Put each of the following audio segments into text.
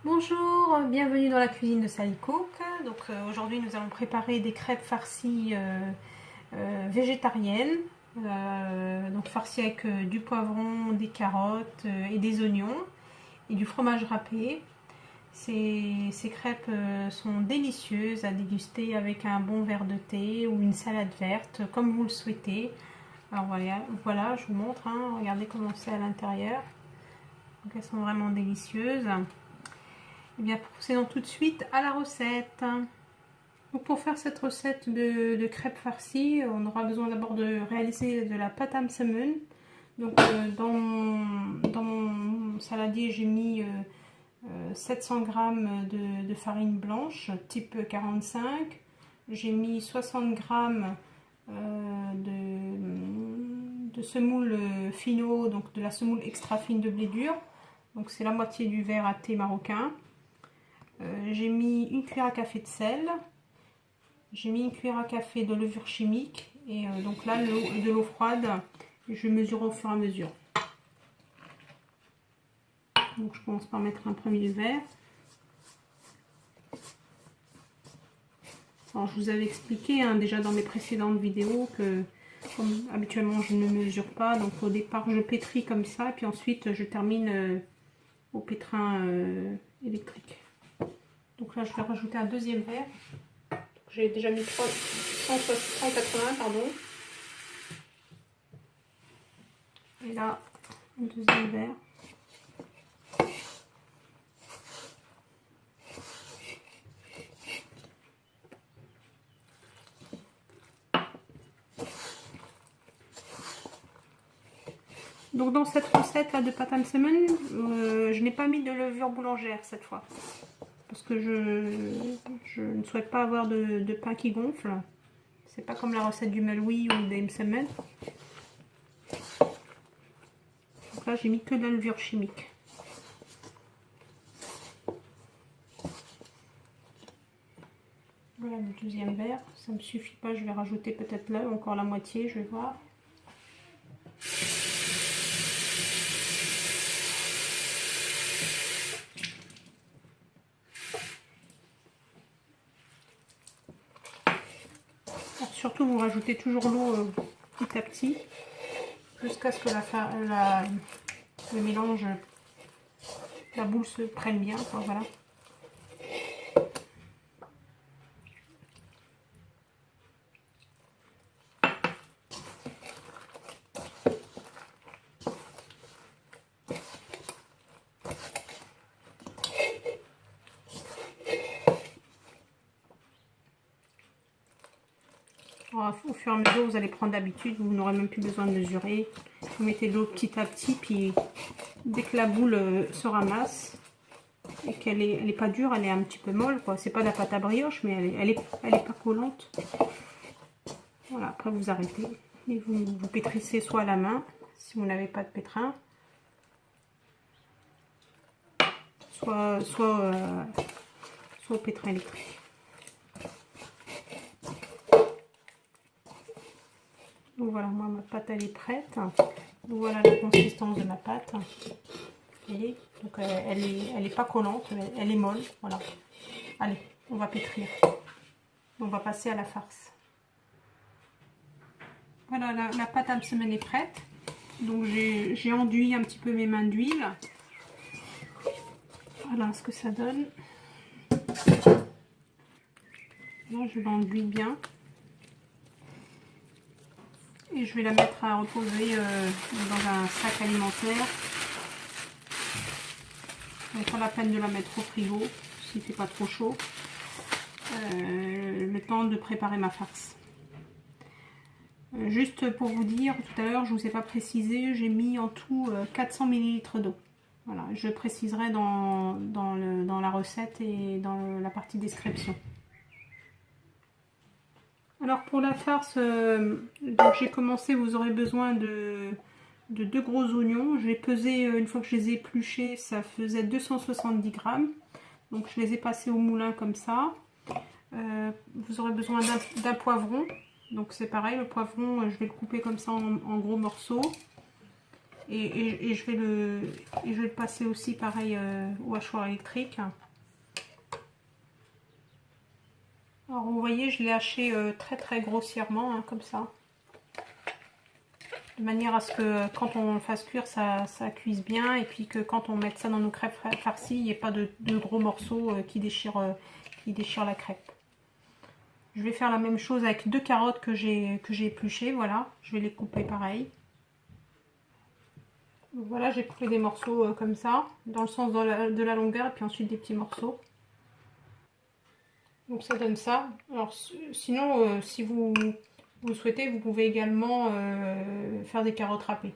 Bonjour, bienvenue dans la cuisine de Sally Cook. Donc aujourd'hui nous allons préparer des crêpes farcies végétariennes. Donc farcies avec du poivron, des carottes et des oignons et du fromage râpé. Ces crêpes sont délicieuses à déguster avec un bon verre de thé ou une salade verte, comme vous le souhaitez. Alors voilà, je vous montre, hein, regardez comment c'est à l'intérieur. Donc elles sont vraiment délicieuses. Et bien procédons tout de suite à la recette. Donc pour faire cette recette de crêpes farcies, on aura besoin d'abord de réaliser de la pâte à msemen. Donc dans mon saladier, j'ai mis 700 g de farine blanche type 45. J'ai mis 60 g de semoule fino, donc de la semoule extra fine de blé dur. Donc c'est la moitié du verre à thé marocain. J'ai mis une cuillère à café de sel. J'ai mis une cuillère à café de levure chimique. Et donc là, de l'eau froide, je mesure au fur et à mesure. Donc je commence par mettre un premier verre. Alors je vous avais expliqué hein, déjà dans mes précédentes vidéos que comme habituellement je ne mesure pas. Donc au départ je pétris comme ça. Et puis ensuite je termine au pétrin électrique. Donc là je vais rajouter un deuxième verre. J'ai déjà mis 180, pardon. Et là, un deuxième verre. Donc dans cette recette là de pâte à msemen, je n'ai pas mis de levure boulangère cette fois. Parce que je ne souhaite pas avoir de pain qui gonfle. C'est pas comme la recette du meloui ou des msemen. Donc là j'ai mis que de la levure chimique. Voilà le deuxième verre. Ça ne me suffit pas, je vais rajouter peut-être là encore la moitié, je vais voir. Alors, surtout vous rajoutez toujours l'eau petit à petit jusqu'à ce que le mélange, la boule se prenne bien. Enfin, voilà. Alors, au fur et à mesure, vous allez prendre d'habitude, vous n'aurez même plus besoin de mesurer. Vous mettez de l'eau petit à petit, puis dès que la boule se ramasse et qu'elle est pas dure, elle est un petit peu molle, quoi. C'est pas de la pâte à brioche, mais elle est pas collante. Voilà, après vous arrêtez et vous pétrissez soit à la main, si vous n'avez pas de pétrin, soit au pétrin électrique. Donc voilà, moi ma pâte elle est prête. Donc voilà la consistance de ma pâte. Vous voyez, donc elle est pas collante, elle est molle. Voilà. Allez, on va pétrir. On va passer à la farce. Voilà, la pâte à msemen est prête. Donc j'ai enduit un petit peu mes mains d'huile. Voilà ce que ça donne. Là, je l'enduis bien. Et je vais la mettre à reposer dans un sac alimentaire. Donc pas la peine de la mettre au frigo si c'est pas trop chaud. Le temps de préparer ma farce. Juste pour vous dire, tout à l'heure je ne vous ai pas précisé, j'ai mis en tout 400 ml d'eau. Voilà, je préciserai dans la recette et dans la partie description. Alors pour la farce, donc j'ai commencé, vous aurez besoin de 2 gros oignons. J'ai pesé, une fois que je les ai épluchés, ça faisait 270 grammes. Donc je les ai passés au moulin comme ça. Vous aurez besoin d'un poivron. Donc c'est pareil, le poivron, je vais le couper comme ça en gros morceaux. Et je vais le passer aussi pareil au hachoir électrique. Alors vous voyez, je l'ai haché très très grossièrement, hein, comme ça. De manière à ce que quand on le fasse cuire, ça cuise bien. Et puis que quand on met ça dans nos crêpes farcies, il n'y ait pas de gros morceaux qui déchirent la crêpe. Je vais faire la même chose avec 2 carottes que j'ai épluchées. Voilà, je vais les couper pareil. Donc voilà, j'ai coupé des morceaux comme ça, dans le sens de la longueur, et puis ensuite des petits morceaux. Donc ça donne ça. Alors sinon, si vous souhaitez, vous pouvez également faire des carottes râpées.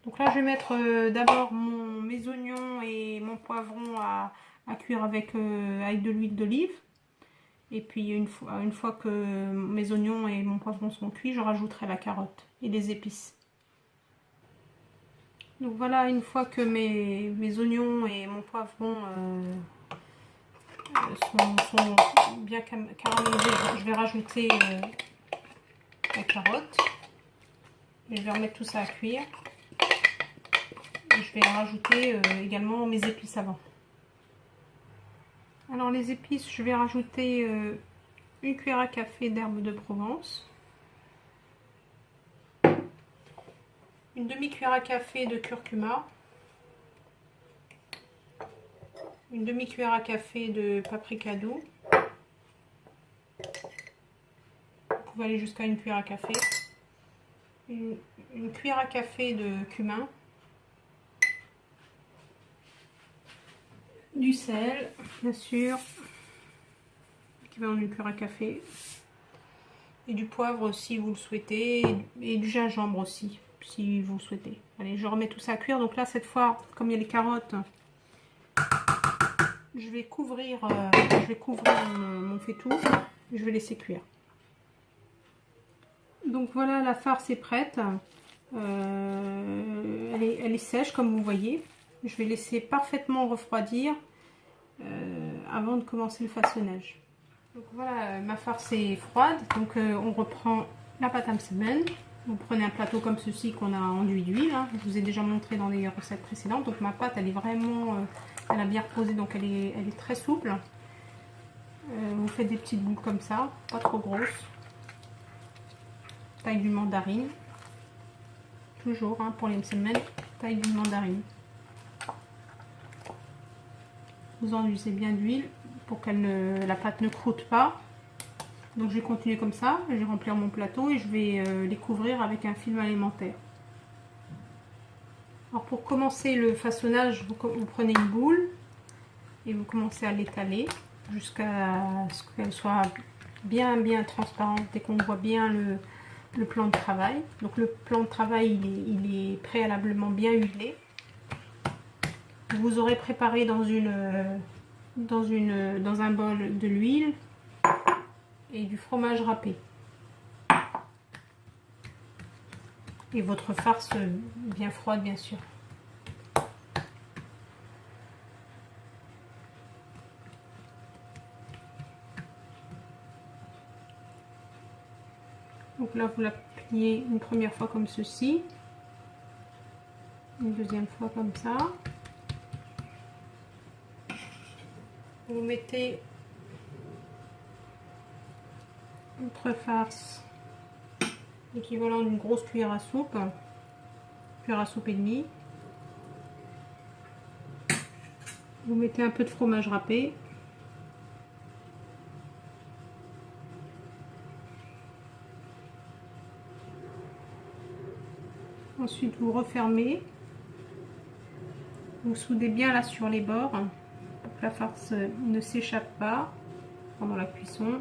Donc là, je vais mettre d'abord mes oignons et mon poivron à cuire avec de l'huile d'olive. Et puis une fois que mes oignons et mon poivron sont cuits, je rajouterai la carotte et les épices. Donc voilà, une fois que mes oignons et mon poivron sont bien caramélisés, je vais rajouter la carotte. Et je vais remettre tout ça à cuire. Et je vais rajouter également mes épices avant. Alors les épices, je vais rajouter une cuillère à café d'herbes de Provence, une demi-cuillère à café de curcuma, une demi-cuillère à café de paprika doux. Vous pouvez aller jusqu'à une cuillère à café, une cuillère à café de cumin, du sel, bien sûr, équivalent d'une cuillère à café, et du poivre si vous le souhaitez, et du gingembre aussi, si vous le souhaitez. Allez, je remets tout ça à cuire. Donc là, cette fois, comme il y a les carottes, je vais couvrir mon faitout. Je vais laisser cuire. Donc voilà, la farce est prête. Elle est sèche, comme vous voyez. Je vais laisser parfaitement refroidir avant de commencer le façonnage. Donc voilà, ma farce est froide. Donc on reprend la pâte à semaine. Vous prenez un plateau comme ceci qu'on a enduit d'huile. Hein. Je vous ai déjà montré dans les recettes précédentes. Donc ma pâte, elle est vraiment, elle a bien reposé, donc elle est très souple. Vous faites des petites boules comme ça, pas trop grosses. Taille d'une mandarine. Toujours hein, pour les semaines, taille d'une mandarine. Vous enduisez bien d'huile pour que la pâte ne croûte pas. Donc je vais continuer comme ça, je vais remplir mon plateau et je vais les couvrir avec un film alimentaire. Alors pour commencer le façonnage, vous prenez une boule et vous commencez à l'étaler jusqu'à ce qu'elle soit bien transparente et qu'on voit bien le plan de travail. Donc le plan de travail il est préalablement bien huilé. Vous aurez préparé dans un bol de l'huile et du fromage râpé. Et votre farce bien froide, bien sûr. Donc là, vous la pliez une première fois comme ceci. Une deuxième fois comme ça. Vous mettez votre farce, l'équivalent d'une grosse cuillère à soupe et demie. Vous mettez un peu de fromage râpé. Ensuite, vous refermez. Vous soudez bien là sur les bords pour que la farce ne s'échappe pas pendant la cuisson.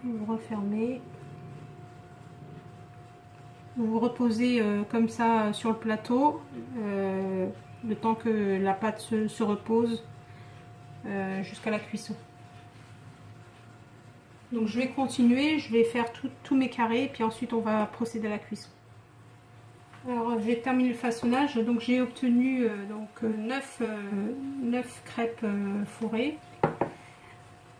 Vous refermez. Vous vous reposez comme ça sur le plateau le temps que la pâte se repose jusqu'à la cuisson. Donc je vais continuer, je vais faire tous mes carrés, puis ensuite on va procéder à la cuisson. Alors j'ai terminé le façonnage, donc j'ai obtenu 9 crêpes fourrées.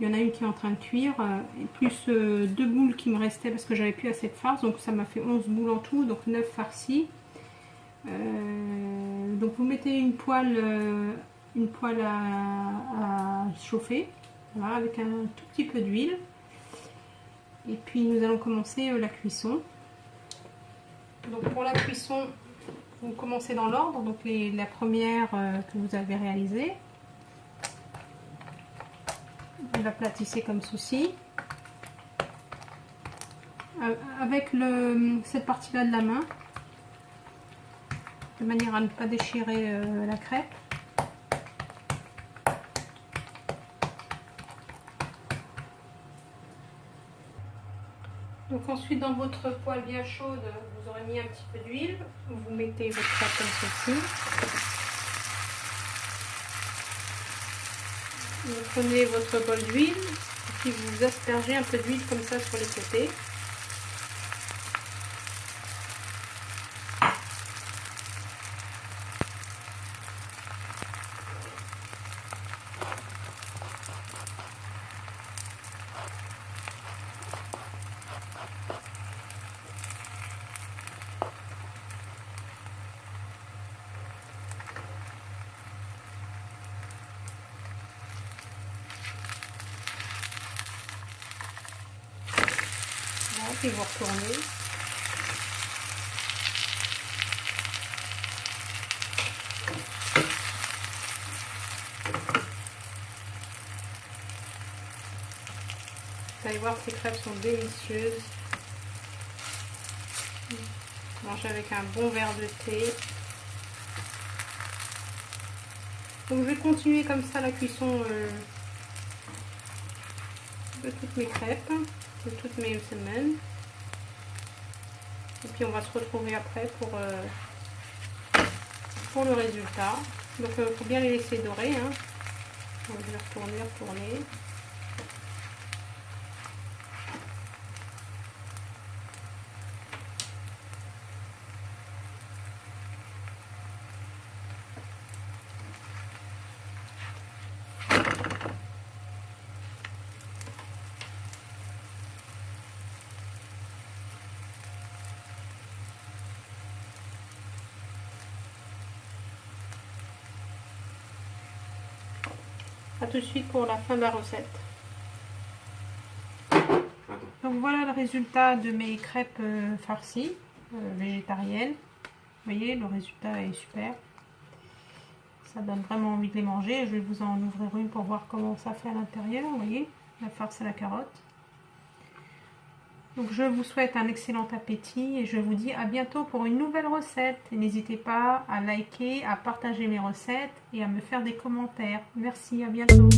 Il y en a une qui est en train de cuire, et plus 2 boules qui me restaient parce que j'avais plus assez de farce. Donc ça m'a fait 11 boules en tout, donc 9 farcies. Donc vous mettez une poêle à chauffer, voilà, avec un tout petit peu d'huile. Et puis nous allons commencer la cuisson. Donc pour la cuisson, vous commencez dans l'ordre. Donc la première que vous avez réalisée, vous l'aplatissez comme ceci. Avec cette partie-là de la main, de manière à ne pas déchirer la crêpe. Donc ensuite, dans votre poêle bien chaude, vous aurez mis un petit peu d'huile. Vous mettez votre crêpe comme ceci. Vous prenez votre bol d'huile et puis vous aspergez un peu d'huile comme ça sur les côtés. Et vous retournez. Vous allez voir que ces crêpes sont délicieuses. Manger avec un bon verre de thé. Donc je vais continuer comme ça la cuisson de toutes mes crêpes, de toutes mes semaines. Et puis on va se retrouver après pour le résultat. Donc il faut bien les laisser dorer. Hein. Donc je vais retourner. A tout de suite pour la fin de la recette. Donc voilà le résultat de mes crêpes farcies végétariennes. Vous voyez, le résultat est super. Ça donne vraiment envie de les manger. Je vais vous en ouvrir une pour voir comment ça fait à l'intérieur. Vous voyez, la farce à la carotte. Donc je vous souhaite un excellent appétit et je vous dis à bientôt pour une nouvelle recette. N'hésitez pas à liker, à partager mes recettes et à me faire des commentaires. Merci, à bientôt.